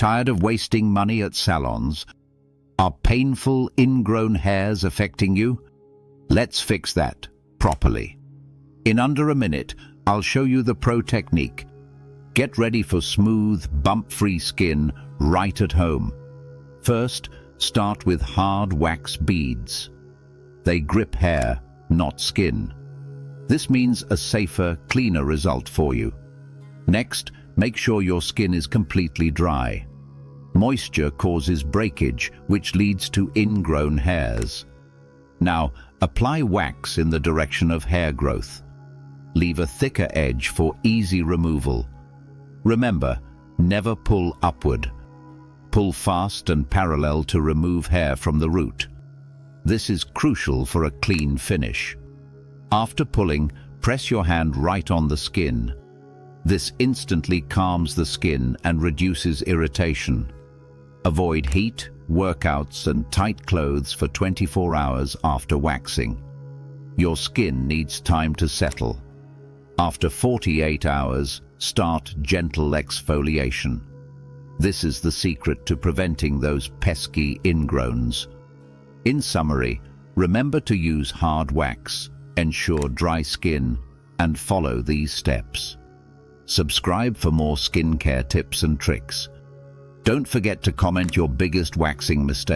Tired of wasting money at salons? Are painful, ingrown hairs affecting you? Let's fix that properly. In under a minute, I'll show you the pro technique. Get ready for smooth, bump-free skin right at home. First, start with hard wax beads. They grip hair, not skin. This means a safer, cleaner result for you. Next, make sure your skin is completely dry. Moisture causes breakage, which leads to ingrown hairs. Now, apply wax in the direction of hair growth. Leave a thicker edge for easy removal. Remember, never pull upward. Pull fast and parallel to remove hair from the root. This is crucial for a clean finish. After pulling, press your hand right on the skin. This instantly calms the skin and reduces irritation. Avoid heat, workouts, and tight clothes for 24 hours after waxing. Your skin needs time to settle. After 48 hours, start gentle exfoliation. This is the secret to preventing those pesky ingrowns. In summary, remember to use hard wax, ensure dry skin, and follow these steps. Subscribe for more skincare tips and tricks. Don't forget to comment your biggest waxing mistake.